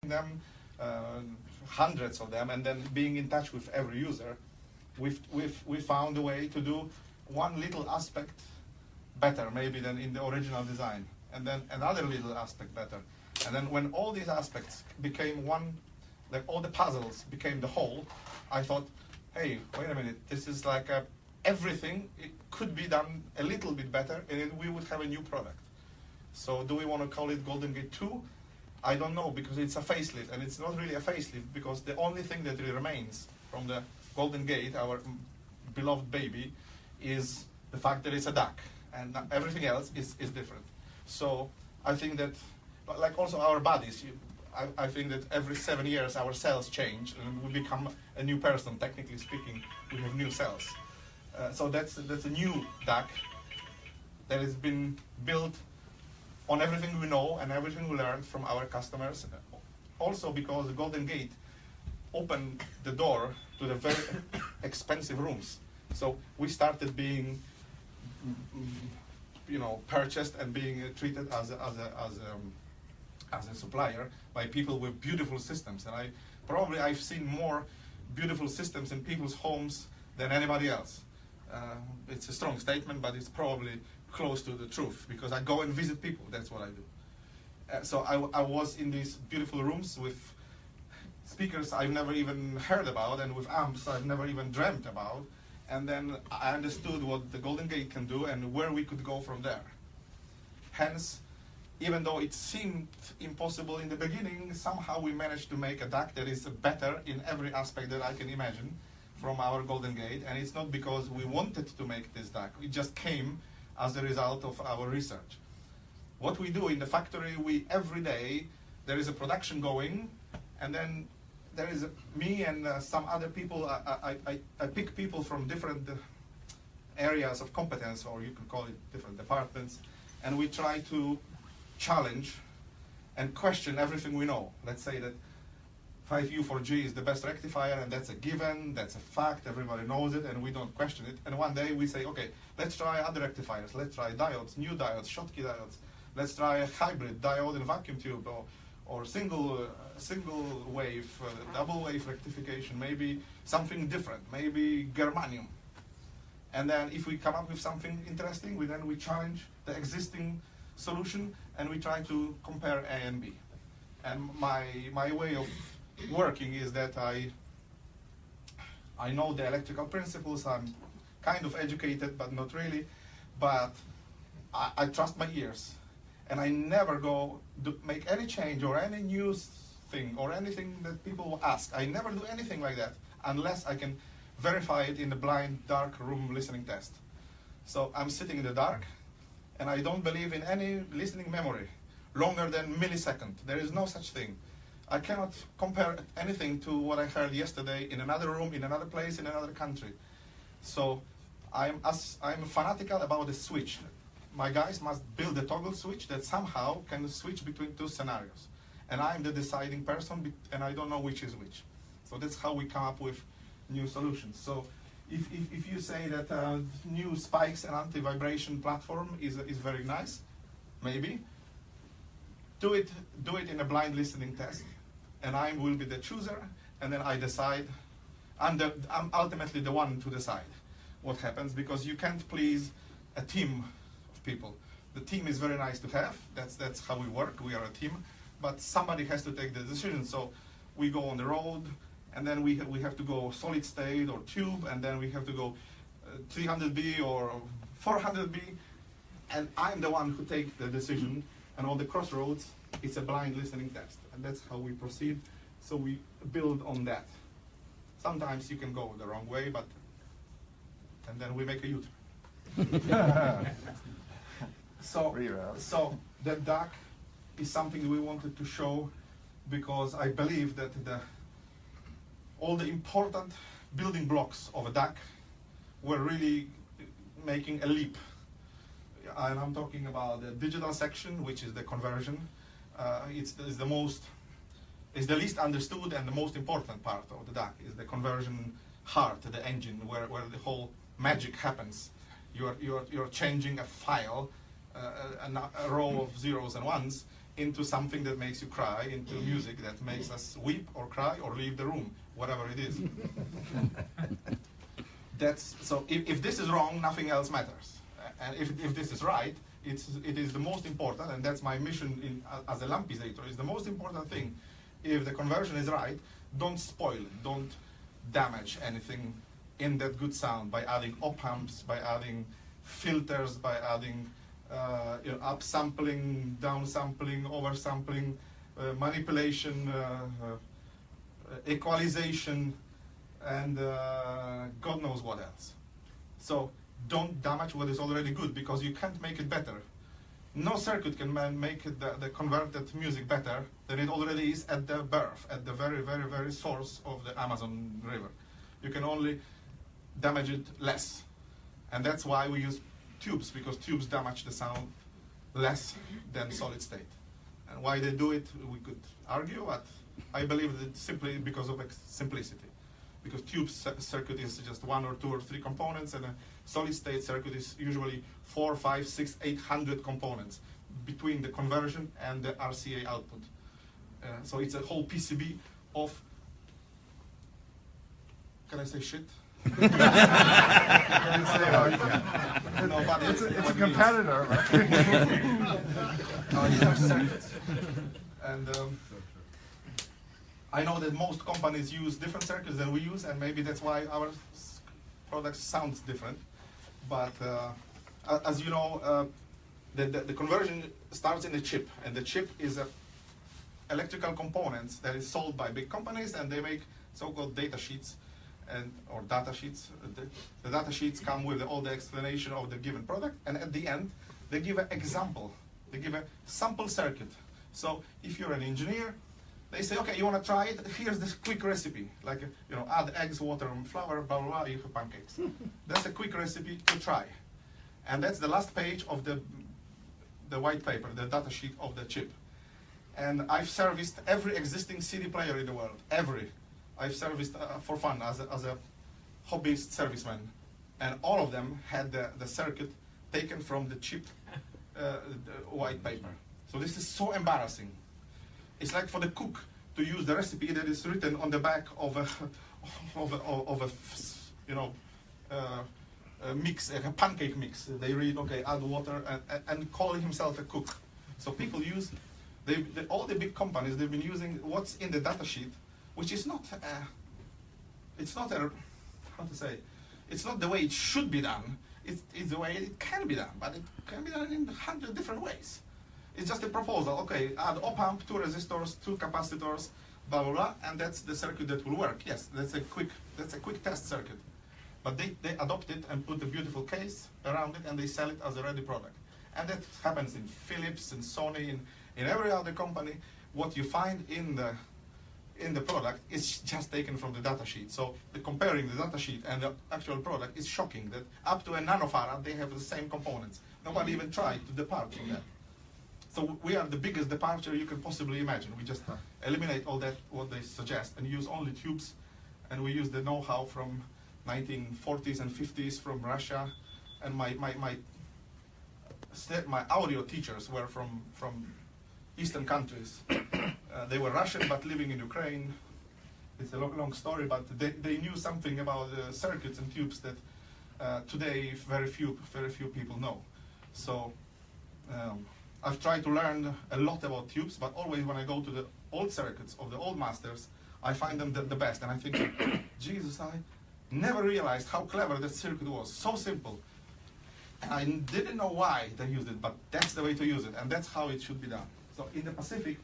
them, hundreds of them, and then being in touch with every user, we found a way to do one little aspect better maybe than in the original design, and then another little aspect better. And then when all these aspects became one, like all the puzzles became the whole, I thought, hey, wait a minute, this is like everything, it could be done a little bit better, and we would have a new product. So do we want to call it Golden Gate 2? I don't know, because it's a facelift, and it's not really a facelift, because the only thing that really remains from the Golden Gate, our beloved baby, is the fact that it's a DAC, and everything else is different. So I think that, like also our bodies, I think that every 7 years our cells change, and we become a new person, technically speaking, we have new cells. So that's a new DAC that has been built on everything we know and everything we learned from our customers. Also because the Golden Gate opened the door to the very expensive rooms. So we started being, purchased and being treated as a supplier by people with beautiful systems. And I've seen more beautiful systems in people's homes than anybody else. It's a strong statement, but it's probably close to the truth, because I go and visit people, that's what I do. So I was in these beautiful rooms with speakers I've never even heard about, and with amps I've never even dreamt about, and then I understood what the Golden Gate can do and where we could go from there. Hence, even though it seemed impossible in the beginning, somehow we managed to make a DAC that is better in every aspect that I can imagine from our Golden Gate, and it's not because we wanted to make this DAC, it just came as a result of our research. What we do in the factory, every day there is a production going, and then there is me and some other people. I pick people from different areas of competence, or you can call it different departments, and we try to challenge and question everything we know. Let's say that 5U4G is the best rectifier, and that's a given, that's a fact, everybody knows it, and we don't question it. And one day we say, okay, let's try other rectifiers, let's try diodes, new diodes, Schottky diodes, let's try a hybrid diode and vacuum tube, or single wave, double wave rectification, maybe something different, maybe germanium. And then if we come up with something interesting, we challenge the existing solution, and we try to compare A and B. And my way of working is that I know the electrical principles, I'm kind of educated, but not really, but I trust my ears. And I never go to make any change or any new thing or anything that people ask. I never do anything like that unless I can verify it in the blind, dark room listening test. So I'm sitting in the dark, and I don't believe in any listening memory longer than millisecond. There is no such thing. I cannot compare anything to what I heard yesterday in another room, in another place, in another country. So I'm fanatical about the switch. My guys must build a toggle switch that somehow can switch between two scenarios. And I'm the deciding person, and I don't know which is which. So that's how we come up with new solutions. So if you say that new spikes and anti-vibration platform is very nice, maybe, do it in a blind listening test, and I will be the chooser, and then I decide. I'm ultimately the one to decide what happens, because you can't please a team of people. The team is very nice to have, that's how we work, we are a team, but somebody has to take the decision. So we go on the road, and then we have to go solid state or tube, and then we have to go 300B or 400B, and I'm the one who takes the decision. And on the crossroads, it's a blind listening test, and that's how we proceed. So we build on that. Sometimes you can go the wrong way, and then we make a U-turn. So that DAC is something we wanted to show, because I believe that all the important building blocks of a DAC were really making a leap. And I'm talking about the digital section, which is the conversion. It's the least understood and the most important part of the DAC is the conversion heart, the engine, where the whole magic happens. You're changing a file, a row of zeros and ones, into something that makes you cry, into music that makes us weep or cry or leave the room, whatever it is. So if this is wrong, nothing else matters. And if this is right, it is the most important, and that's my mission as a Lampizator, is the most important thing. If the conversion is right, don't spoil it, don't damage anything in that good sound by adding op-amps, by adding filters, by adding upsampling, downsampling, oversampling, manipulation, equalization, and God knows what else. So don't damage what is already good, because you can't make it better. No circuit can make the converted music better than it already is at the birth, at the very, very, very source of the Amazon River. You can only damage it less. And that's why we use tubes, because tubes damage the sound less than solid state. And why they do it, we could argue, but I believe that it's simply because of simplicity. Because tube circuit is just 1 or 2 or 3 components, and a solid state circuit is usually 4, 5, 6, 800 components between the conversion and the RCA output. So it's a whole PCB of, can I say shit? No, but it's a competitor, right? These are circuits. And I know that most companies use different circuits than we use, and maybe that's why our product sounds different. But as you know, the conversion starts in the chip, and the chip is electrical components that is sold by big companies, and they make so-called data sheets, or data sheets. The data sheets come with all the explanation of the given product, and at the end, they give an example. They give a sample circuit. So if you're an engineer, they say, okay, you want to try it? Here's this quick recipe, like, add eggs, water, and flour, blah, blah, blah, you have pancakes. That's a quick recipe to try. And that's the last page of the white paper, the data sheet of the chip. And I've serviced every existing CD player in the world, every. I've serviced for fun as a hobbyist serviceman. And all of them had the circuit taken from the chip white paper. So this is so embarrassing. It's like for the cook to use the recipe that is written on the back of a mix, a pancake mix. They read, okay, add water, and call himself a cook. So people use, all the big companies, they've been using what's in the data sheet, which is not, it's not the way it should be done. It's the way it can be done, but it can be done in 100 different ways. It's just a proposal. Okay, add op-amp, 2 resistors, 2 capacitors, blah blah blah, and that's the circuit that will work. Yes, that's a quick test circuit. But they adopt it and put a beautiful case around it, and they sell it as a ready product. And that happens in Philips, in Sony, in every other company. What you find in the product is just taken from the data sheet. So comparing the data sheet and the actual product is shocking. That up to a nanofarad they have the same components. Nobody even tried to depart from that. So we are the biggest departure you can possibly imagine. We just eliminate all that, what they suggest, and use only tubes. And we use the know-how from 1940s and 50s from Russia. And my audio teachers were from Eastern countries. They were Russian but living in Ukraine. It's a long story, but they knew something about circuits and tubes that today very few people know. So I've tried to learn a lot about tubes, but always when I go to the old circuits of the old masters, I find them the best. And I think, Jesus, I never realized how clever that circuit was. So simple. And I didn't know why they used it, but that's the way to use it, and that's how it should be done. So in the Pacific,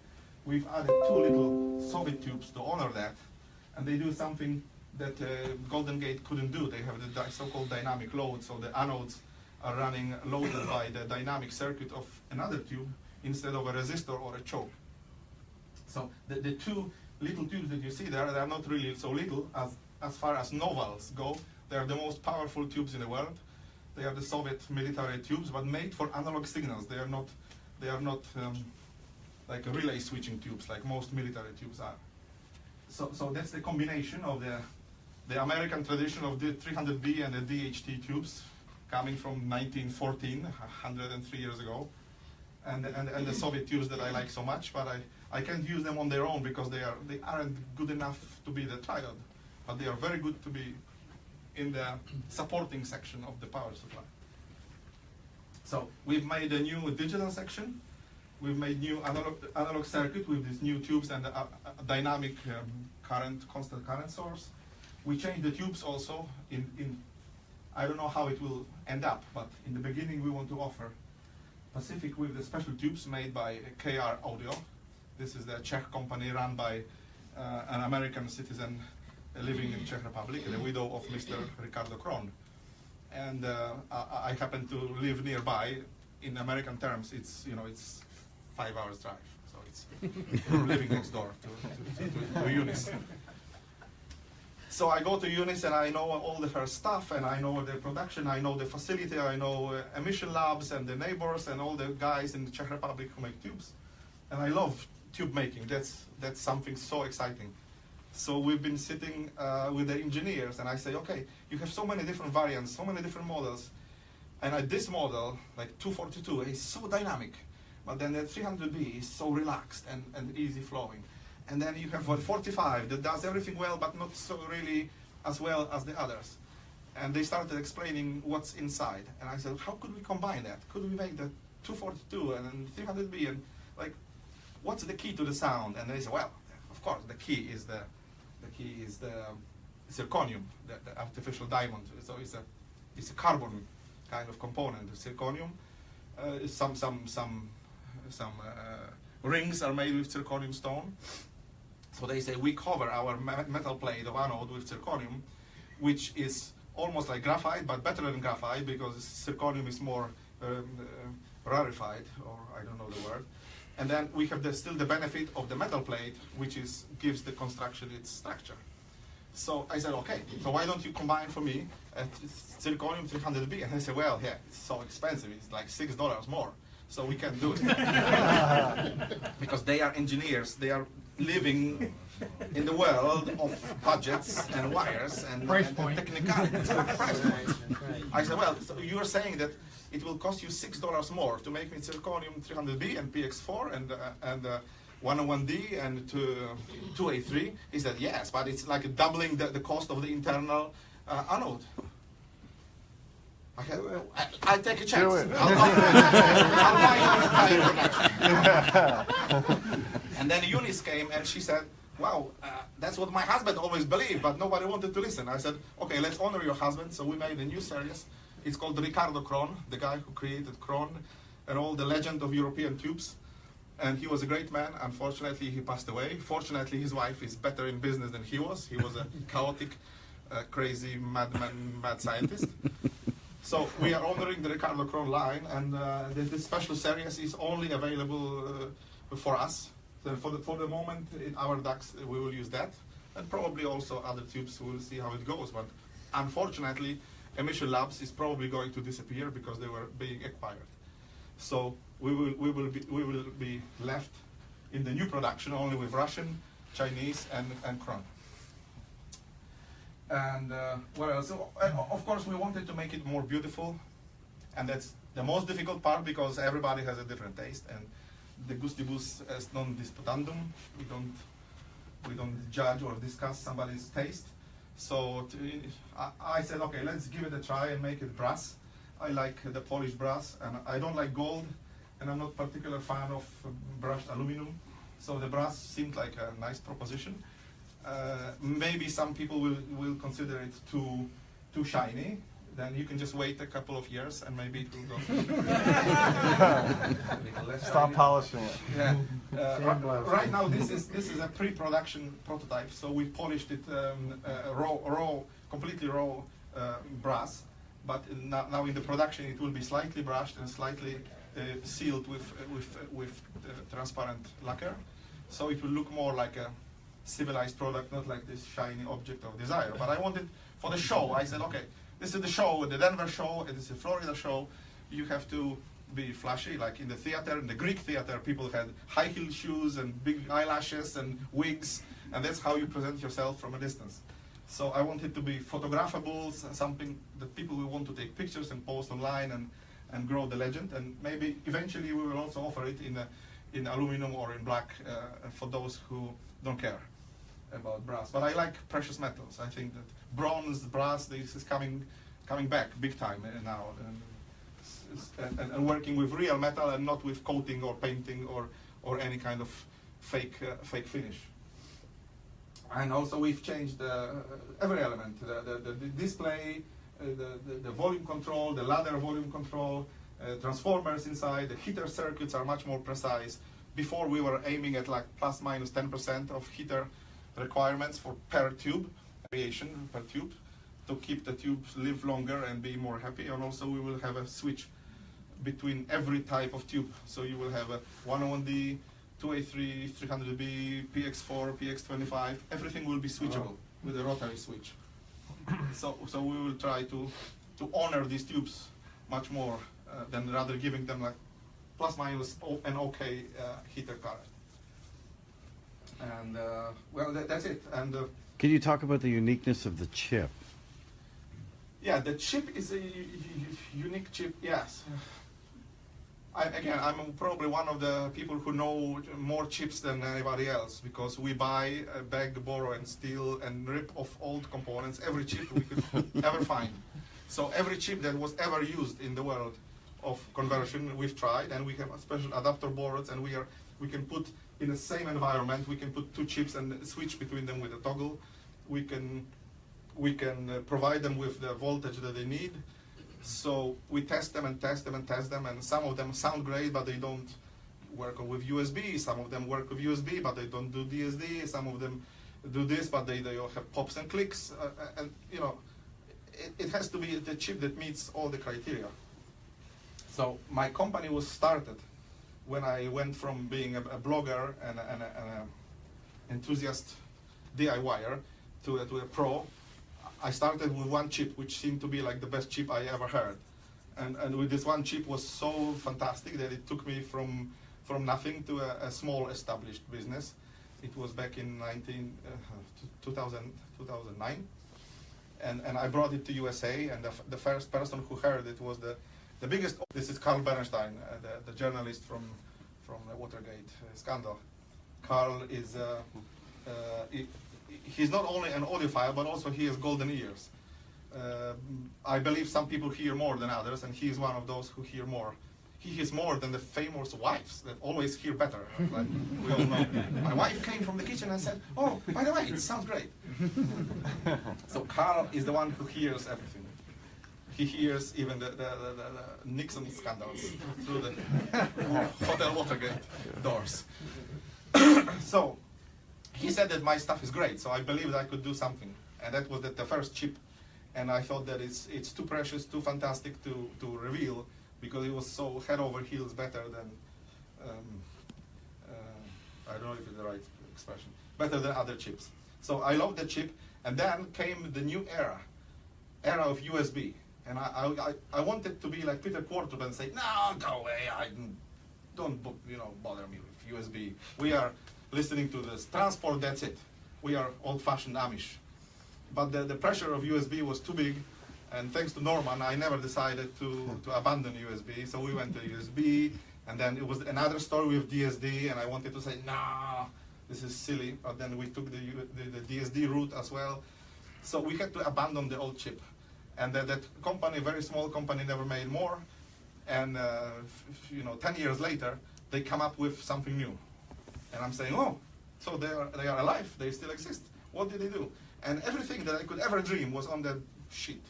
we've added 2 little Soviet tubes to honor that, and they do something that Golden Gate couldn't do. They have the so-called dynamic load, so the anodes are running loaded by the dynamic circuit of another tube instead of a resistor or a choke. So the 2 little tubes that you see there, they are not really so little as far as novals go. They are the most powerful tubes in the world. They are the Soviet military tubes, but made for analog signals. They are not like relay switching tubes like most military tubes are. So that's the combination of the American tradition of the 300B and the DHT tubes, coming from 1914, 103 years ago. and the Soviet tubes that I like so much, but I can't use them on their own because they aren't good enough to be the triode, but they are very good to be in the supporting section of the power supply. So we've made a new digital section. We've made new analog circuit with these new tubes and a dynamic constant current source. We changed the tubes also I don't know how it will end up, but in the beginning we want to offer Pacific with the special tubes made by KR Audio. This is the Czech company run by an American citizen living in Czech Republic, the widow of Mr. Ricardo Kron. And I happen to live nearby. In American terms, it's 5 hours drive, so it's we're living next door to Eunice. So I go to Eunice and I know all her stuff, and I know the production, I know the facility, I know emission labs and the neighbors and all the guys in the Czech Republic who make tubes. And I love tube making. That's something so exciting. So we've been sitting with the engineers, and I say, okay, you have so many different variants, so many different models, and this model, like 242, is so dynamic, but then the 300B is so relaxed and easy flowing. And then you have 45 that does everything well, but not so really as well as the others. And they started explaining what's inside. And I said, how could we combine that? Could we make the 242 and then 300B? And like, what's the key to the sound? And they said, well, of course, the key is the zirconium, the artificial diamond. So it's a carbon kind of component. The zirconium, some rings are made with zirconium stone. So they say we cover our metal plate of anode with zirconium, which is almost like graphite, but better than graphite because zirconium is more rarefied, or I don't know the word. And then we have still the benefit of the metal plate, which gives the construction its structure. So I said, okay, so why don't you combine for me zirconium 300B? And they said, well, yeah, it's so expensive. It's like $6 more. So we can't do it. Because they are engineers. They are living in the world of budgets and wires and technicalities. Price points. I said, well, so you are saying that it will cost you $6 more to make me zirconium 300B and PX4 and 101D and 2A3? He said, yes, but it's like doubling the cost of the internal anode. Okay, I'll take a chance. I'll buy your entire production. And then Eunice came and she said, wow, that's what my husband always believed, but nobody wanted to listen. I said, okay, let's honor your husband. So we made a new series. It's called Ricardo Kron, the guy who created Kron and all the legend of European tubes. And he was a great man. Unfortunately, he passed away. Fortunately, his wife is better in business than he was. He was a chaotic, crazy madman, mad scientist. So we are honoring the Ricardo Kron line, and this special series is only available for us. So for the moment, in our DACs, we will use that, and probably also other tubes. We'll see how it goes. But unfortunately, emission labs is probably going to disappear because they were being acquired. So we will be left in the new production only with Russian, Chinese, and Kron. And what else? So, of course, we wanted to make it more beautiful, and that's the most difficult part because everybody has a different taste, and the gustibus est non disputandum. We don't judge or discuss somebody's taste. So I said, okay, let's give it a try and make it brass. I like the polished brass, and I don't like gold, and I'm not a particular fan of brushed aluminum. So the brass seemed like a nice proposition. Maybe some people will consider it too shiny. Then you can just wait a couple of years and maybe it will go. Stop polishing it. Yeah. Right now this is a pre-production prototype, so we polished it completely raw brass. But now in the production it will be slightly brushed and slightly sealed with transparent lacquer, so it will look more like a civilized product, not like this shiny object of desire. But I wanted for the show. I said, okay, this is the show, the Denver show, and this is the Florida show. You have to be flashy, like in the theater. In the Greek theater, people had high heel shoes and big eyelashes and wigs, and that's how you present yourself from a distance. So I wanted to be photographable, something that people will want to take pictures and post online and grow the legend. And maybe eventually we will also offer it in aluminum or in black for those who don't care about brass. But I like precious metals. I think that bronze, brass, this is coming back big time now. And working with real metal and not with coating or painting or any kind of fake finish. And also we've changed every element, the display, the volume control, the ladder volume control, transformers inside, the heater circuits are much more precise. Before we were aiming at like plus minus 10% of heater requirements for per tube, variation per tube, to keep the tubes live longer and be more happy. And also we will have a switch between every type of tube. So you will have a 101D, 2A3, 300B, PX4, PX25, everything will be switchable with a rotary switch. So we will try to honor these tubes much more than rather giving them like plus minus an okay heater current. And well, that's it. And can you talk about the uniqueness of the chip? Yeah, the chip is a unique chip, yes. I'm probably one of the people who know more chips than anybody else, because we buy, beg, borrow, and steal, and rip off old components, every chip we could ever find. So every chip that was ever used in the world of conversion, we've tried, and we have special adapter boards, and we can put in the same environment, we can put two chips and switch between them with a toggle. We can provide them with the voltage that they need. So we test them and test them and test them, and some of them sound great, but they don't work with USB. Some of them work with USB, but they don't do DSD. Some of them do this, but they all have pops and clicks. And you know, it has to be the chip that meets all the criteria. So my company was started when I went from being a blogger and an enthusiast DIYer to a pro. I started with one chip, which seemed to be like the best chip I ever heard. And with this one chip was so fantastic that it took me from nothing to a small established business. It was back in 2009. And I brought it to USA, and the first person who heard it was the biggest. This is Carl Bernstein, the journalist from the Watergate scandal. Carl is he's not only an audiophile, but also he has golden ears. I believe some people hear more than others, and he is one of those who hear more. He hears more than the famous wives that always hear better. Like we all know. My wife came from the kitchen and said, "Oh, by the way, it sounds great." So Carl is the one who hears everything. He hears even the Nixon scandals through the Hotel Watergate doors. So he said that my stuff is great, so I believed I could do something. And that was the first chip. And I thought that it's too precious, too fantastic to reveal, because it was so head over heels better than, I don't know if it's the right expression, better than other chips. So I loved the chip, and then came the new era of USB. And I wanted to be like Peter Quarterman and say, no, go away, don't bother me with USB. We are listening to this transport, that's it. We are old-fashioned Amish. But the pressure of USB was too big, and thanks to Norman, I never decided to abandon USB. So we went to USB, and then it was another story with DSD, and I wanted to say, nah, this is silly. But then we took the DSD route as well. So we had to abandon the old chip. And that company, very small company, never made more. And 10 years later, they come up with something new. And I'm saying, oh, so they are alive, they still exist. What did they do? And everything that I could ever dream was on that sheet.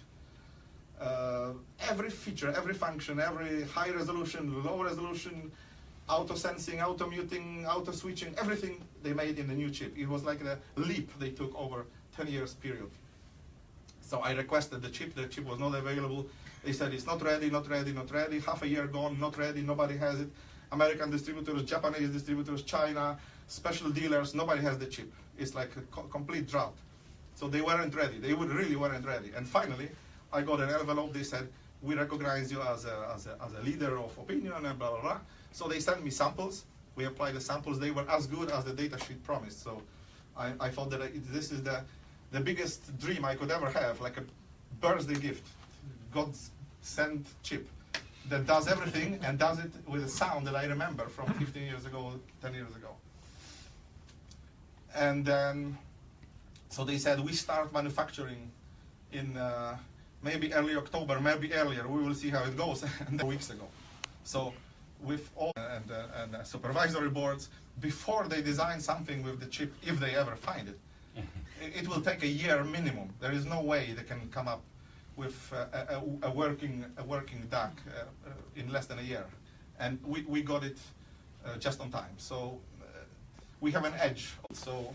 Every feature, every function, every high resolution, low resolution, auto sensing, auto muting, auto switching, everything they made in the new chip. It was like the leap they took over 10 years period. So I requested the chip was not available. They said it's not ready, not ready, not ready. Half a year gone, not ready, nobody has it. American distributors, Japanese distributors, China, special dealers, nobody has the chip. It's like a complete drought. So they weren't ready, they really weren't ready. And finally, I got an envelope, they said, we recognize you as a leader of opinion and blah, blah, blah. So they sent me samples, we applied the samples, they were as good as the data sheet promised. So I thought that this is the biggest dream I could ever have, like a birthday gift, God's sent chip. that does everything and does it with a sound that I remember from 15 years ago, 10 years ago. And then, so they said, we start manufacturing in maybe early October, maybe earlier. We will see how it goes. And weeks ago. So with all and supervisory boards, before they design something with the chip, if they ever find it, it will take a year minimum. There is no way they can come up with a working DAC in less than a year. And we got it just on time. So we have an edge. So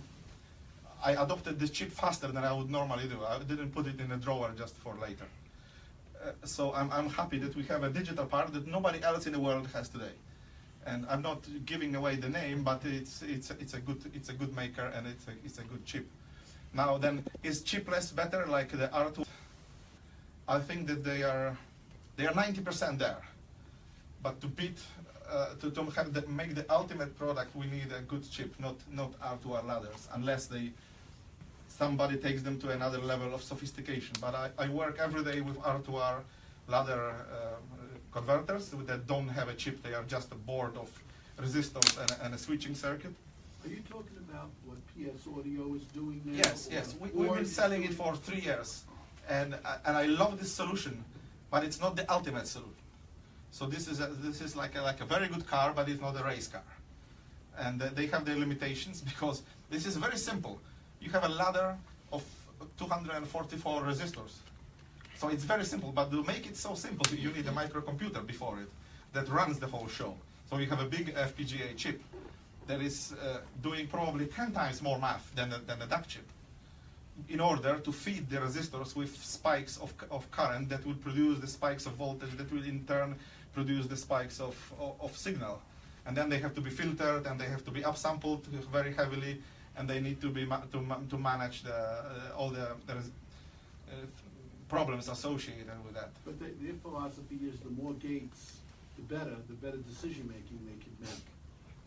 I adopted this chip faster than I would normally do. I didn't put it in a drawer just for later. So I'm happy that we have a digital part that nobody else in the world has today. And I'm not giving away the name, but it's a good maker and it's a good chip. Now then, is chipless better like the R2? I think that they are 90% there. But to beat to make the ultimate product, we need a good chip, not R2R ladders, unless somebody takes them to another level of sophistication. But I work every day with R2R ladder converters that don't have a chip. They are just a board of resistors and a switching circuit. Are you talking about what PS Audio is doing now? Yes. We've been selling it for 3 years. And I love this solution, but it's not the ultimate solution. So this is like a very good car, but it's not a race car. And they have their limitations because this is very simple. You have a ladder of 244 resistors. So it's very simple, but to make it so simple, you need a microcomputer before it that runs the whole show. So you have a big FPGA chip that is doing probably 10 times more math than the DAC chip, in order to feed the resistors with spikes of current that will produce the spikes of voltage that will in turn produce the spikes of signal. And then they have to be filtered and they have to be upsampled very heavily, and they need to be to manage all the problems associated with that. But their philosophy is the more gates, the better decision making they can make.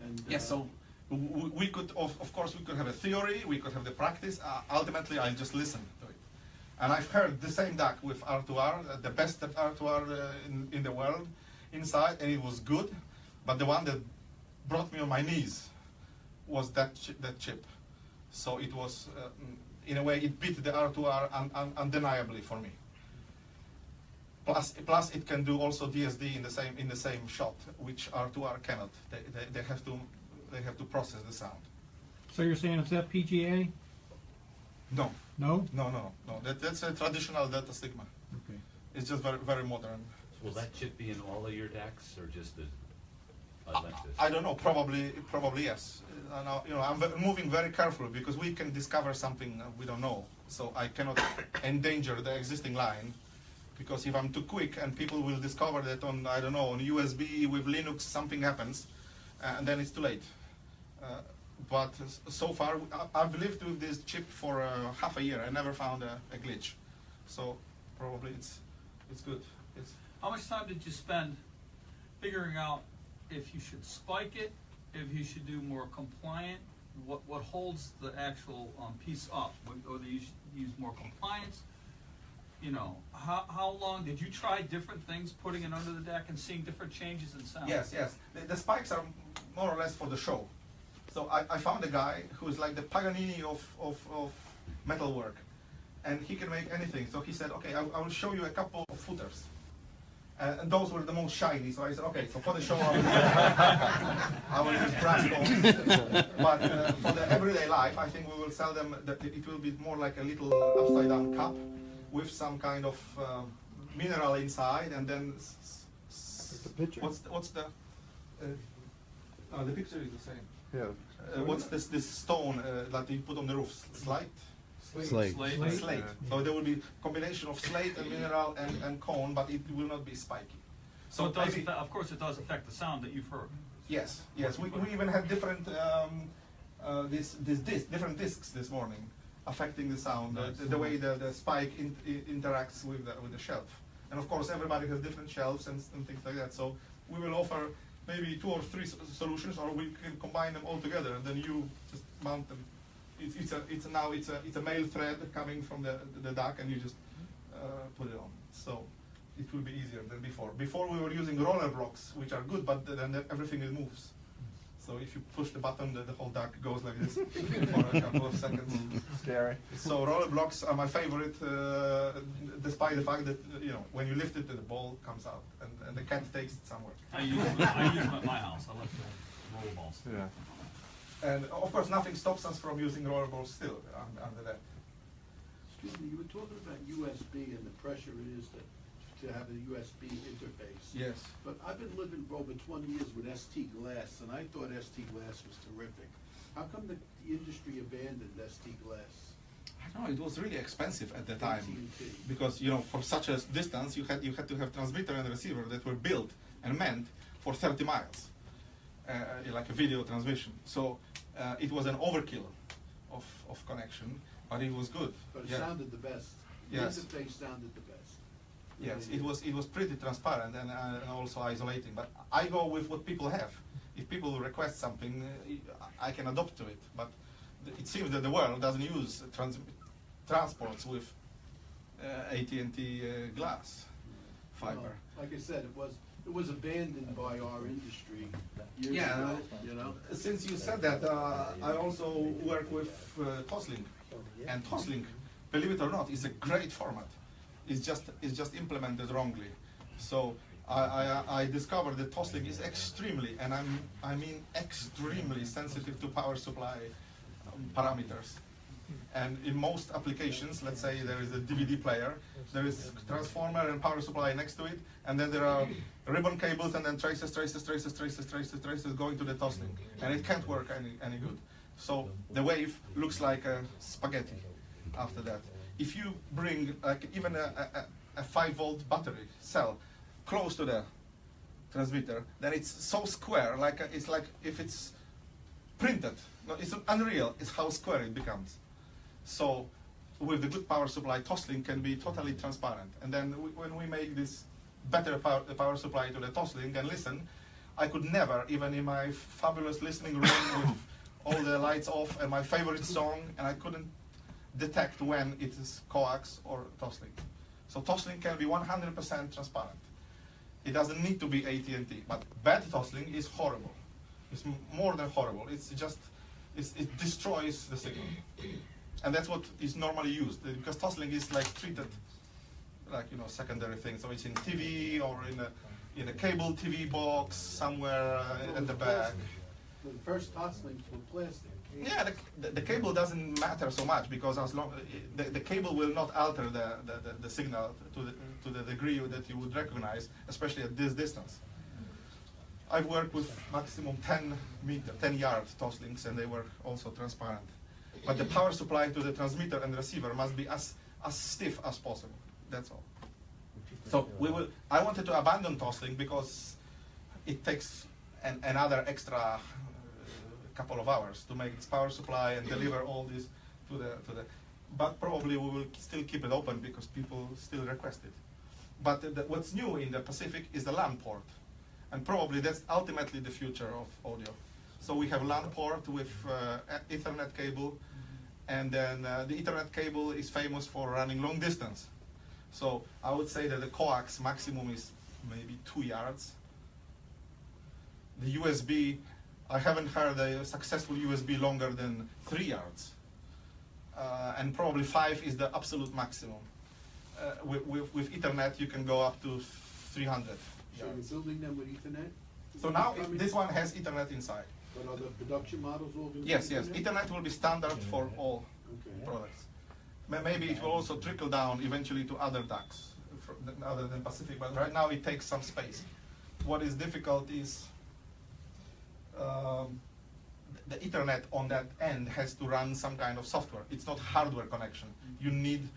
And yes, so we could, of course, we could have a theory, we could have the practice. Ultimately, I'll just listen to it. And I've heard the same DAC with R2R, the best R2R in the world inside, and it was good. But the one that brought me on my knees was that chip. So it was, in a way, it beat the R2R undeniably for me. Plus, it can do also DSD in the same shot, which R2R cannot. They have to process the sound. So you're saying it's FPGA? No. No? No. That's a traditional Delta Sigma. Okay. It's just very, very modern. Will that chip be in all of your DACs or just the Lampizator? I don't know. Probably yes. I'm moving very carefully because we can discover something we don't know. So I cannot endanger the existing line, because if I'm too quick and people will discover that on USB with Linux something happens, and then it's too late. But so far, I've lived with this chip for half a year. I never found a glitch. So probably it's good. How much time did you spend figuring out if you should spike it, if you should do more compliant, what holds the actual piece up, whether you should use more compliance? How long did you try different things, putting it under the DAC and seeing different changes in sound? Yes. The spikes are more or less for the show. So I found a guy who is like the Paganini of metalwork, and he can make anything. So he said, okay, I will show you a couple of footers. And those were the most shiny. So I said, okay, so for the show, I will use brass cones. But for the everyday life, I think we will sell them, it will be more like a little upside down cup with some kind of mineral inside, and then The picture. what's the the picture is the same. Yeah. What's this stone that you put on the roof? Slate. Slate. Slate. So there will be combination of slate and mineral and cone, but it will not be spiky. So it does, of course, it does affect the sound that you've heard. Yes. We even had different different discs this morning, affecting the sound, the way the spike interacts with the shelf. And of course, everybody has different shelves and things like that. So we will offer maybe 2 or 3 solutions, or we can combine them all together, and then you just mount them. It's a male thread coming from the DAC, and you just put it on. So it will be easier than before. Before we were using roller blocks, which are good, but then everything moves. So if you push the button, the whole DAC goes like this for a couple of seconds. Scary. So roller blocks are my favorite, despite the fact that when you lift it, the ball comes out and the cat takes it somewhere. I use them at my house. I like the roll balls. Yeah. And of course, nothing stops us from using roller balls still under that. Excuse me, you were talking about USB and the pressure it is to have a USB interface. Yes. But I've been living for over 20 years with ST Glass, and I thought ST Glass was terrific. How come the industry abandoned ST Glass? I don't know, it was really expensive at the time. AT&T. Because for such a distance, you had to have transmitter and receiver that were built and meant for 30 miles, like a video transmission. So it was an overkill of connection, but it was good. But it Yeah. sounded the best. Yes. The interface sounded the best. Yes, Really. it was pretty transparent and also isolating. But I go with what people have. If people request something, I can adopt to it. But it seems that the world doesn't use transports with AT&T glass fiber. Well, like I said, it was abandoned by our industry years Yeah. ago. Since you said that, I also work with Toslink, and Toslink, believe it or not, is a great format. It's just implemented wrongly. So I discovered that Toslink is extremely, and I mean extremely sensitive to power supply parameters. And in most applications, let's say there is a DVD player, there is transformer and power supply next to it, and then there are ribbon cables and then traces going to the Toslink. And it can't work any good. So the wave looks like a spaghetti after that. If you bring even a 5-volt battery cell close to the transmitter, then it's so square, it's like if it's printed. No, it's unreal. It's how square it becomes. So with the good power supply, Toslink can be totally transparent. And then when we make this better power supply to the Toslink and listen, I could never, even in my fabulous listening room with all the lights off and my favorite song, and I couldn't detect when it is coax or Toslink. So Toslink can be 100% transparent. It doesn't need to be AT&T, but bad Toslink is horrible. It's more than horrible. It destroys the signal. And that's what is normally used, because Toslink is treated like secondary thing. So it's in TV or in a cable TV box somewhere at the back. The first Toslinks were plastic. Yeah, the cable doesn't matter so much, because as long the cable will not alter the signal to the degree that you would recognize, especially at this distance. I've worked with maximum 10 yard Toslinks, and they were also transparent. But the power supply to the transmitter and receiver must be as stiff as possible. That's all. So I wanted to abandon Toslink because it takes another extra couple of hours to make its power supply and deliver all this to the. But probably we will still keep it open because people still request it. But what's new in the Pacific is the LAN port, and probably that's ultimately the future of audio. So we have LAN port with Ethernet cable, and then the Ethernet cable is famous for running long distance. So I would say that the coax maximum is maybe 2 yards. The USB, I haven't heard a successful USB longer than 3 yards. And probably 5 is the absolute maximum. With Ethernet, you can go up to 300 So you're yards. building them with Ethernet? So now this one has Ethernet inside. But are the production models all going to Yes, be yes. Ethernet will be standard for all Okay. products. Maybe it will also trickle down eventually to other DACs other than Pacific, but right now it takes some space. What is difficult is the Ethernet on that end has to run some kind of software. It's not hardware connection. You need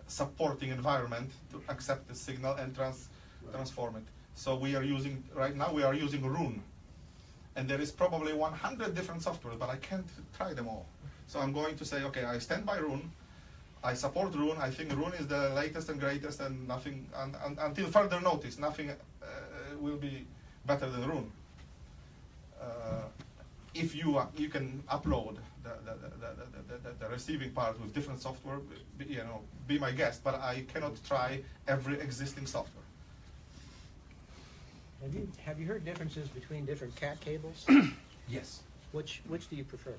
supporting environment to accept the signal and transform it. So right now we are using Rune. And there is probably 100 different software, but I can't try them all. So I'm going to say, okay, I stand by Rune. I support Rune. I think Rune is the latest and greatest, and nothing until further notice, nothing will be better than Rune. If you can upload the receiving part with different software, be my guest. But I cannot try every existing software. Have you heard differences between different CAT cables? Yes. Which do you prefer?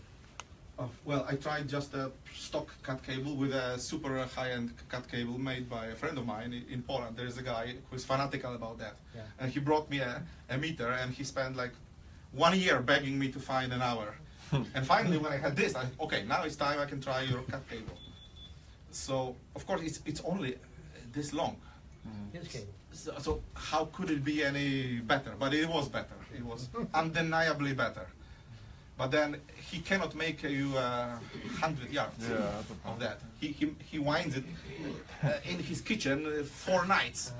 Oh, well, I tried just a stock cat cable with a super high-end cat cable made by a friend of mine in Poland. There is a guy who's fanatical about that. Yeah. And he brought me a meter, and he spent like 1 year begging me to find an hour. And finally, when I had this, okay, now it's time I can try your cat cable. So, of course, it's only this long. His cable. So how could it be any better? But it was better. It was undeniably better. But then he cannot make you 100 yards of that. He winds it in his kitchen 4 nights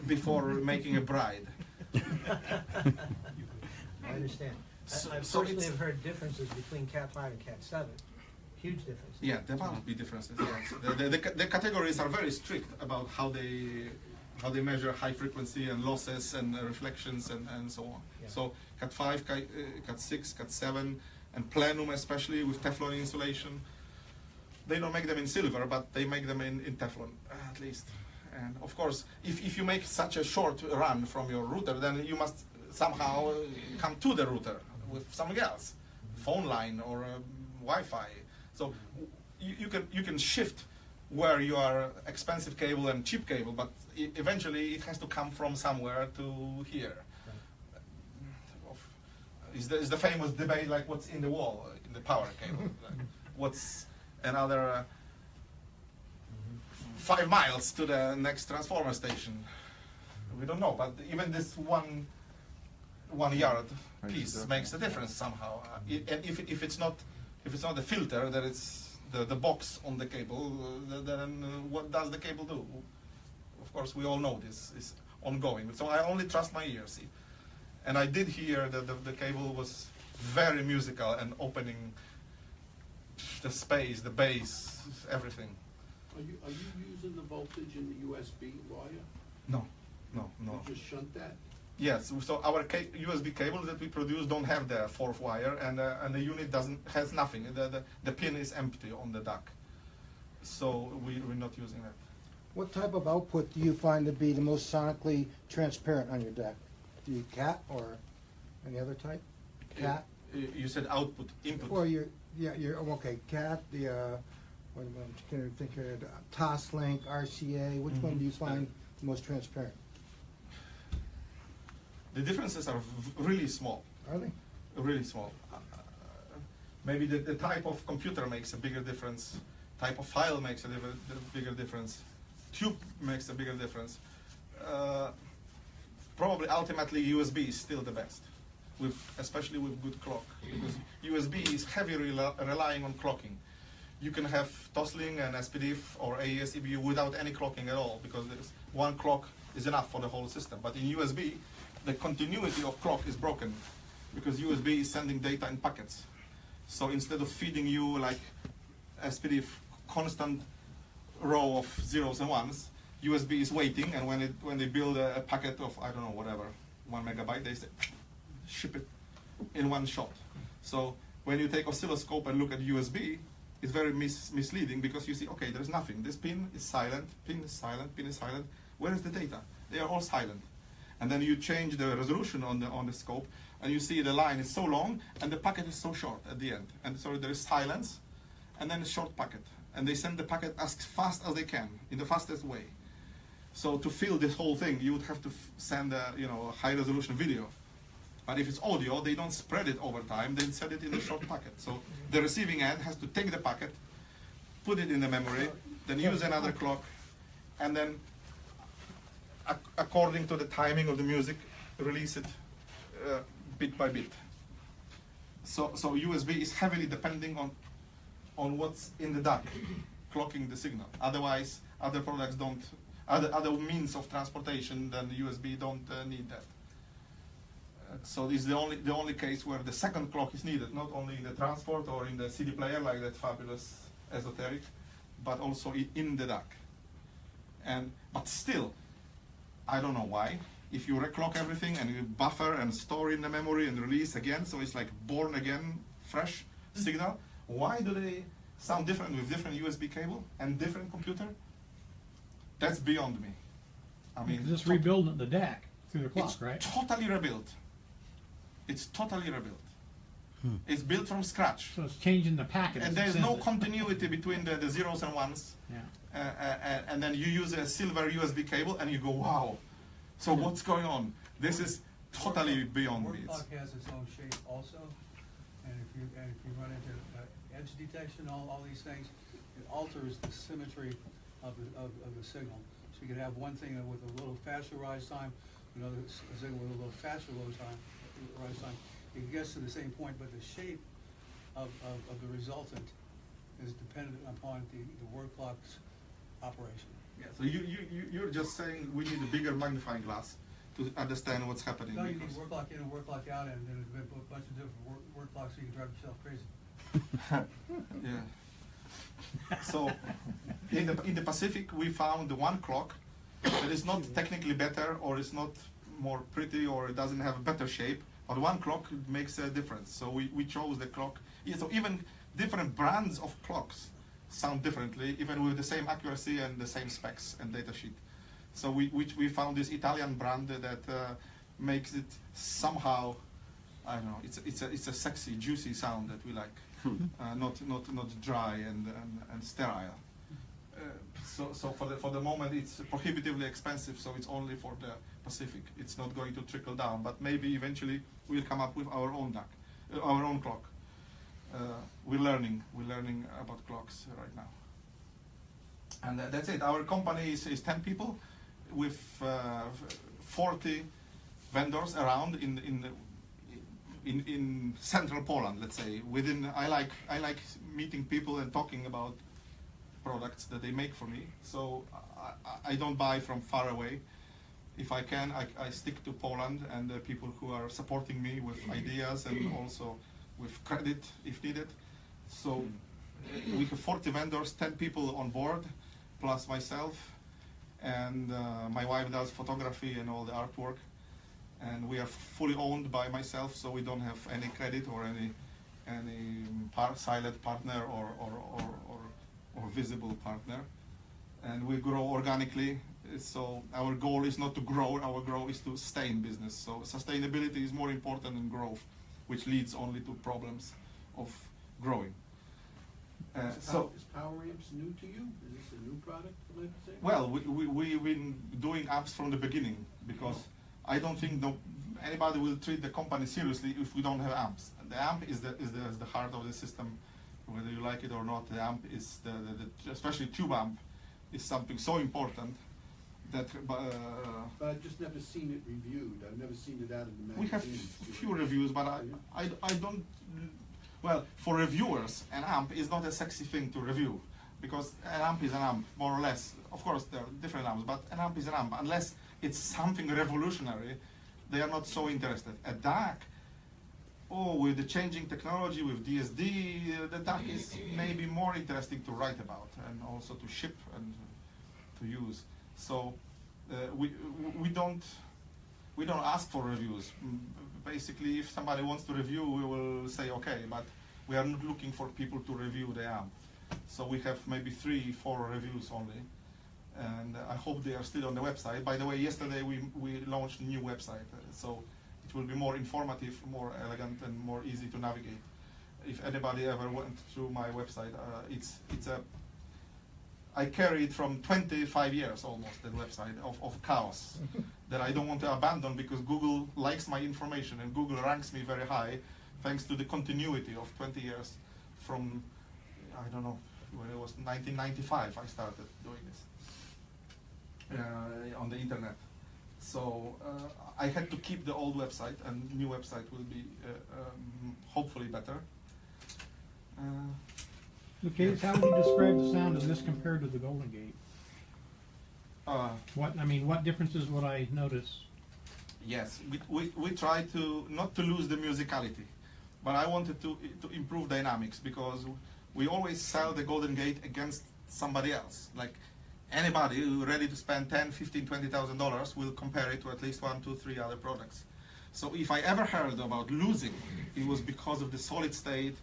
before making a bride. I understand. I So personally it's- have heard differences between Cat 5 and Cat 7. Huge differences. Yeah, there must be differences. Yes. The categories are very strict about how they measure high frequency and losses and reflections and so on. Yeah. So Cat 5, Cat 6, Cat 7, and Plenum especially with Teflon insulation. They don't make them in silver, but they make them in Teflon at least. And of course, if you make such a short run from your router, then you must somehow come to the router with something else, phone line or Wi-Fi. So you can shift where you are expensive cable and cheap cable, but eventually it has to come from somewhere to here. Is the famous debate like what's in the wall in the power cable? Like, what's another 5 miles to the next transformer station? We don't know, but even this one yard piece makes a difference somehow. And if it's not the filter, that it's the box on the cable, then what does the cable do? Of course, we all know this is ongoing. So I only trust my ears. See? And I did hear that the cable was very musical and opening the space, the bass, everything. Are you using the voltage in the USB wire? No. You just shunt that? Yes, so our USB cables that we produce don't have the 4th wire, and the unit has nothing. The pin is empty on the DAC, so we're not using that. What type of output do you find to be the most sonically transparent on your deck? Do you CAT or any other type? CAT? You said output, input. Or okay, CAT, what am I trying to think here, Toslink, RCA, which one do you find the most transparent? The differences are really small. Are they? Really small. Maybe the type of computer makes a bigger difference. Type of file makes a bigger difference. Tube makes a bigger difference. Probably ultimately USB is still the best, especially with good clock, because USB is heavily relying on clocking. You can have Toslink and SPDIF or AES EBU without any clocking at all, because one clock is enough for the whole system. But in USB, the continuity of clock is broken, because USB is sending data in packets. So instead of feeding you like SPDIF constant row of zeros and ones, USB is waiting, and when they build a packet of, I don't know, whatever, 1 megabyte, they say, ship it in one shot. So when you take oscilloscope and look at USB, it's very misleading, because you see, okay, there's nothing. This pin is silent, pin is silent, pin is silent. Where is the data? They are all silent. And then you change the resolution on the scope, and you see the line is so long, and the packet is so short at the end. And so there is silence, and then a short packet. And they send the packet as fast as they can, in the fastest way. So to fill this whole thing, you would have to send a high-resolution video. But if it's audio, they don't spread it over time, they send it in a short packet. So the receiving end has to take the packet, put it in the memory, then use another clock, and then according to the timing of the music, release it bit by bit. So USB is heavily depending on what's in the DAC, clocking the signal. Otherwise, other products don't, other means of transportation than USB don't need that. So this is the only case where the second clock is needed, not only in the transport or in the CD player, like that fabulous esoteric, but also in the DAC. But still, I don't know why. If you reclock everything and you buffer and store in the memory and release again, so it's like born again, fresh signal, why do they sound different with different USB cable and different computer? That's beyond me. I mean, Just rebuilding the DAC. Through the clock, it's right? totally rebuilt. It's totally rebuilt. It's built from scratch. So it's changing the packet. And as it there's sends no it. continuity between the zeros and ones. Yeah. And then you use a silver USB cable and you go, wow. So what's going on? This is totally beyond me. Word It's- clock has its own shape also, and if you run into edge detection, all these things, it alters the symmetry of the signal. So you could have one thing with a little faster rise time, another signal with a little faster rise time. It gets to the same point, but the shape of the resultant is dependent upon the word clock's operation. Yeah, so you're just saying we need a bigger magnifying glass to understand what's happening. No, you need because- word clock in and word clock out, and then a bunch of different word clocks so you can drive yourself crazy. Yeah. So in the Pacific, we found the one clock that is not technically better, or it's not more pretty, or it doesn't have a better shape. But one clock makes a difference. So we chose the clock. Yeah, so even different brands of clocks sound differently, even with the same accuracy and the same specs and data sheet. So we found this Italian brand that makes it somehow, I don't know, it's a sexy, juicy sound that we like, not dry and sterile. So for the moment it's prohibitively expensive, so it's only for the Pacific. It's not going to trickle down, but maybe eventually we'll come up with our own DAC, our own clock. We're learning about clocks right now. And that's it. Our company is 10 people with 40 vendors around in central Poland, let's say. I like meeting people and talking about products that they make for me. So I don't buy from far away. If I can, I stick to Poland and the people who are supporting me with ideas and also with credit if needed. So we have 40 vendors, 10 people on board, plus myself, and my wife does photography and all the artwork. And we are fully owned by myself, so we don't have any credit or any silent partner or visible partner. And we grow organically. So our goal is not to grow, our goal is to stay in business. So sustainability is more important than growth, which leads only to problems of growing. Is Power Amps new to you? Is this a new product, am I saying? Well, we've been doing apps from the beginning, because I don't think anybody will treat the company seriously if we don't have amps. The amp is the heart of the system, whether you like it or not. The amp is especially tube amp is something so important that. But I've just never seen it reviewed. I've never seen it out in the magazines. We have few reviews, but I don't. Well, for reviewers, an amp is not a sexy thing to review, because an amp is an amp, more or less. Of course, there are different amps, but an amp is an amp. Unless it's something revolutionary, they are not so interested. A DAC, with the changing technology, with DSD, the DAC is maybe more interesting to write about and also to ship and to use. So we don't ask for reviews. Basically, if somebody wants to review, we will say okay, but we are not looking for people to review the amp. So we have maybe 3-4 reviews only, and I hope they are still on the website. By the way, yesterday we launched a new website, so it will be more informative, more elegant, and more easy to navigate. If anybody ever went through my website, I carry it from 25 years almost, that website of chaos that I don't want to abandon, because Google likes my information and Google ranks me very high thanks to the continuity of 20 years from, I don't know, when it was 1995 I started doing this on the internet. So I had to keep the old website, and new website will be hopefully better. Lucasz, how would you describe the sound of this compared to the Golden Gate? What differences would I notice? Yes, we try to not to lose the musicality, but I wanted to improve dynamics, because we always sell the Golden Gate against somebody else. Like anybody who ready to spend $10,000, $15,000, $20,000 will compare it to at least 1, 2, 3 other products. So if I ever heard about losing, it was because of the solid state,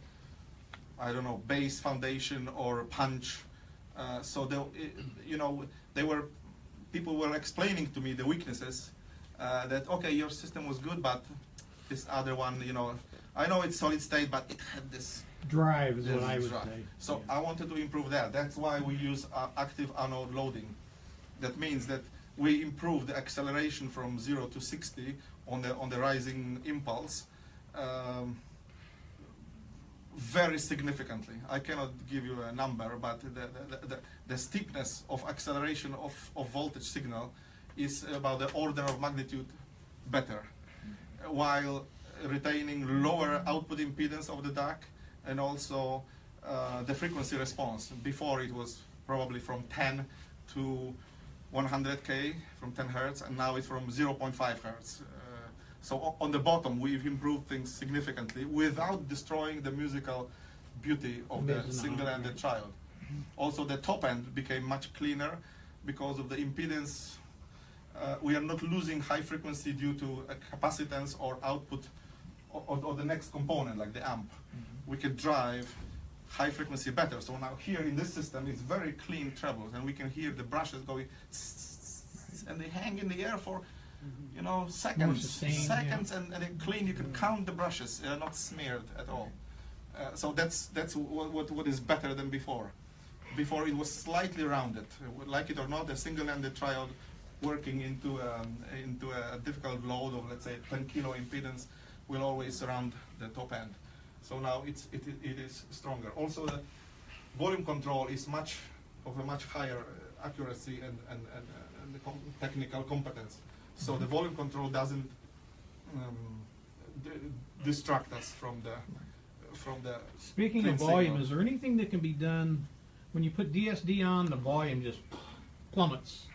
I don't know, base, foundation, or punch. So people were explaining to me the weaknesses, that okay, your system was good, but this other one, you know, I know it's solid state, but it had this. Drive is what I would drive. say. So I wanted to improve that. That's why we use active anode loading. That means that we improve the acceleration from 0 to 60 on the rising impulse very significantly. I cannot give you a number, but the steepness of acceleration of voltage signal is about the order of magnitude better, while retaining lower output impedance of the DAC and also the frequency response. Before it was probably from 10 to 100K from 10 hertz, and now it's from 0.5 hertz. So on the bottom, we've improved things significantly without destroying the musical beauty of the single-ended child. Also, the top end became much cleaner because of the impedance. We are not losing high frequency due to a capacitance or output or the next component, like the amp. We can drive high frequency better. So now here in this system, it's very clean trebles, and we can hear the brushes going, and they hang in the air for, you know, seconds, and they're clean. You can count the brushes; they're not smeared at all. So that's what is better than before. Before it was slightly rounded, like it or not, a single-ended triode working into a difficult load of, let's say, 10 kilo impedance will always surround the top end. So now it is stronger. Also, the volume control is of a much higher accuracy and the technical competence. So the volume control doesn't distract us from the. Speaking of volume, is there anything that can be done when you put DSD on? The volume just plummets,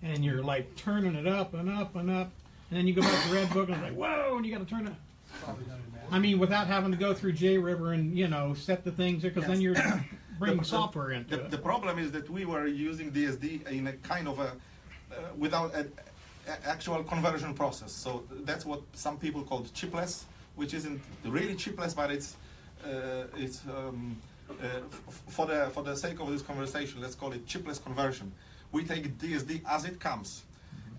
and you're like turning it up and up and up, and then you go back to Red Book and it's like, whoa, and you got to turn it. I mean, without having to go through JRiver and, you know, set the things there, because then you're bringing software into it. The problem is that we were using DSD in a kind of a without an actual conversion process. So that's what some people call chipless, which isn't really chipless, but it's for the sake of this conversation, let's call it chipless conversion. We take DSD as it comes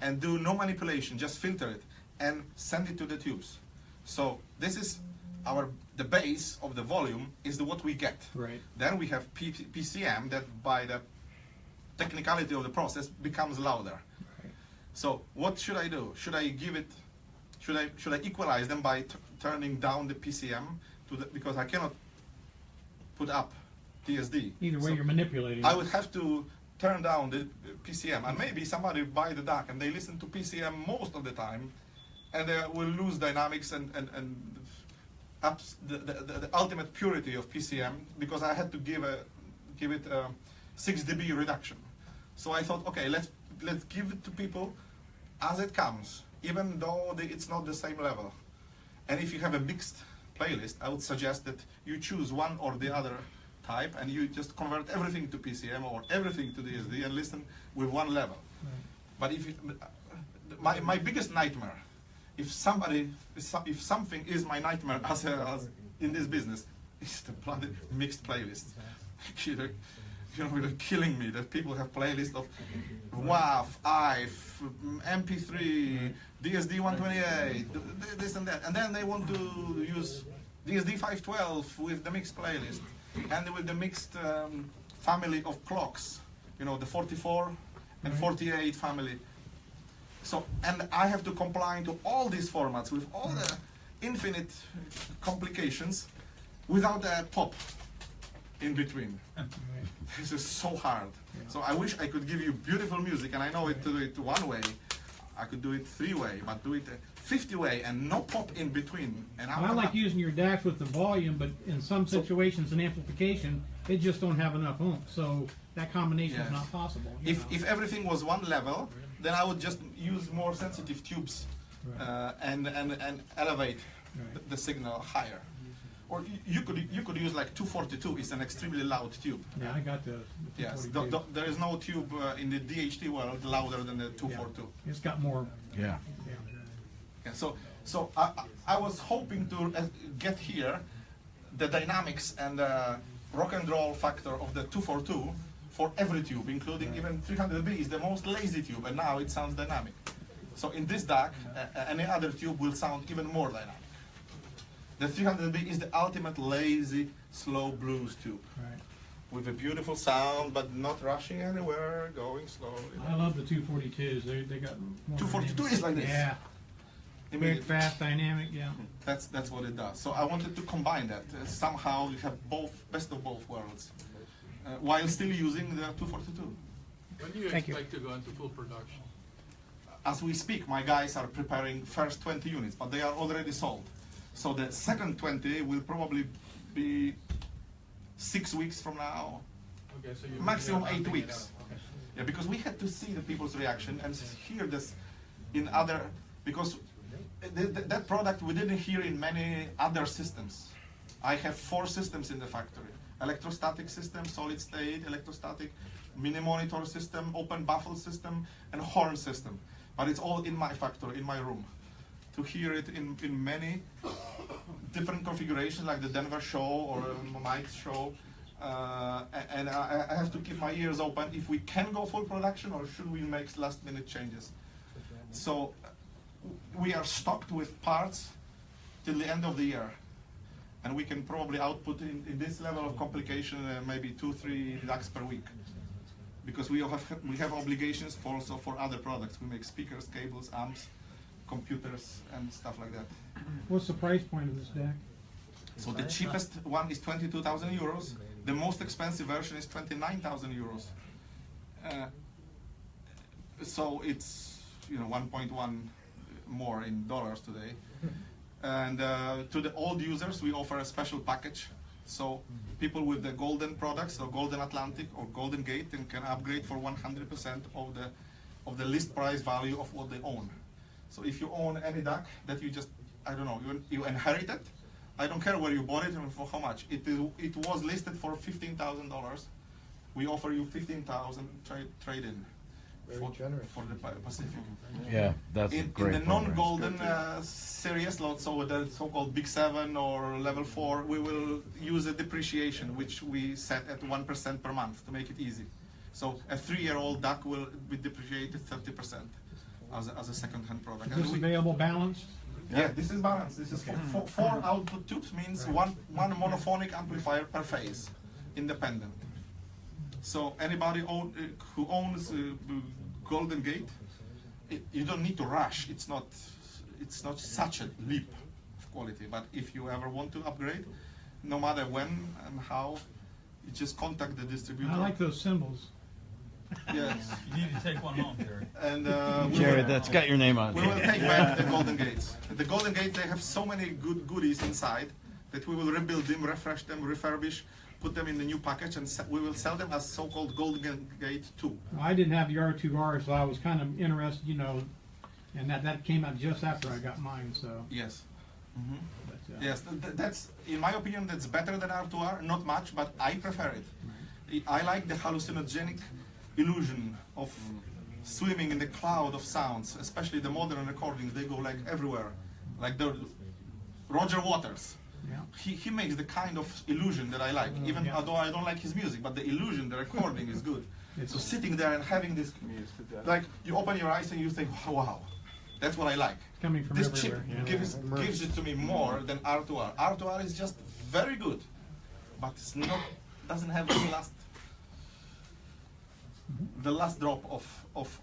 and do no manipulation, just filter it and send it to the tubes. So this is the base of the volume is what we get. Right. Then we have PCM that by the technicality of the process becomes louder. Right. So what should I do? Should I give it? Should I equalize them by turning down the PCM because I cannot put up DSD. Either way, So you're manipulating. I would have to turn down the PCM, and maybe somebody buy the DAC and they listen to PCM most of the time, and they will lose dynamics and the ultimate purity of PCM because I had to give it a 6 dB reduction. So I thought, okay, let's give it to people as it comes, even though it's not the same level. And if you have a mixed playlist, I would suggest that you choose one or the other type, and you just convert everything to PCM or everything to DSD and listen with one level. Right. But if my biggest nightmare, if something is my nightmare as in this business, is the bloody mixed playlist. They're killing me that people have playlists of WAV, IF, MP3, DSD 128, this and that, and then they want to use DSD 512 with the mixed playlist and with the mixed family of clocks, the 44 and 48 family. So, and I have to comply to all these formats with all the infinite complications without a pop in between. This is so hard. So I wish I could give you beautiful music, and I know it to do it one way. I could do it 3-way, but do it 50-way and no pop in between. And I like using your DACs with the volume, but in some situations in amplification, they just don't have enough oomph. So that combination is not possible. If everything was one level, then I would just use more sensitive tubes and elevate the signal higher. Or you could use like 242. It's an extremely loud tube. Yeah, I got the Yes, there is no tube in the DHT world louder than the 242. Yeah. It's got more. Yeah. Yeah, so I was hoping to get here the dynamics and the rock and roll factor of the 242 for every tube, including even 300B is the most lazy tube, and now it sounds dynamic. So in this DAC, any other tube will sound even more dynamic. The 300B is the ultimate lazy, slow blues tube. Right. With a beautiful sound, but not rushing anywhere, going slowly. I love the 242s. They got more 242 is like this. Yeah. Big, fast, dynamic. Yeah. That's what it does. So I wanted to combine that. Somehow you have both, best of both worlds, while still using the 242. When do you Thank you. expect to go into full production? As we speak, my guys are preparing first 20 units, but they are already sold. So the second 20 will probably be 6 weeks from now, Okay, so you maximum you're 8 ramping it weeks. up. Okay. Yeah, because we had to see the people's reaction and hear this in other, because that product we didn't hear in many other systems. I have 4 systems in the factory: electrostatic system, solid state, electrostatic, mini monitor system, open baffle system, and horn system. But it's all in my factory, in my room. To hear it in many different configurations, like the Denver show or Mike's show, and I have to keep my ears open if we can go full production or should we make last minute changes. So we are stocked with parts till the end of the year, and we can probably output in this level of complication maybe 2-3 DACs per week, because we have obligations also for other products. We make speakers, cables, amps, computers, and stuff like that. What's the price point of this DAC? So the cheapest one is 22,000 euros. The most expensive version is 29,000 euros. So it's 1.1 more in dollars today. And to the old users, we offer a special package. So people with the golden products, so Golden Atlantic or Golden Gate, can upgrade for 100% of the list price value of what they own. So if you own any DAC that you just, I don't know, you inherited, I don't care where you bought it and for how much. It was listed for $15,000. We offer you $15,000 trade-in. Very generous. For the Pacific. Yeah, that's a In great the program. non-golden series lot, so the so-called Big 7 or Level 4, we will use a depreciation, which we set at 1% per month to make it easy. So a 3-year-old DAC will be depreciated 30% as a second-hand product. Is this available balanced? Yeah, this is balanced. This is four output tubes, means one monophonic amplifier per phase, independent. So anybody who owns Golden Gate, you don't need to rush. It's not such a leap of quality. But if you ever want to upgrade, no matter when and how, you just contact the distributor. I like those symbols. Yes. You need to take one home, Jerry. And Jared, that's got your name on we it. will take back the Golden Gates. The Golden Gates, they have so many good goodies inside that we will rebuild them, refresh them, refurbish, put them in the new package, and we will sell them as so-called Golden Gate 2. Well, I didn't have the R2R, so I was kind of interested, and that came out just after I got mine. So Yes. Mm-hmm. but, Yes, that's, in my opinion, that's better than R2R. Not much, but I prefer it. I like the hallucinogenic illusion of swimming in the cloud of sounds, especially the modern recordings. They go like everywhere, like the Roger Waters. Yeah. He makes the kind of illusion that I like, even yeah. although I don't like his music, but the illusion, the recording is good. It's- So sitting there and having this, like you open your eyes and you think, wow, that's what I like. Coming from This everywhere. chip gives it to me more than R2R. R2R is just very good, but it's not, doesn't have the last drop of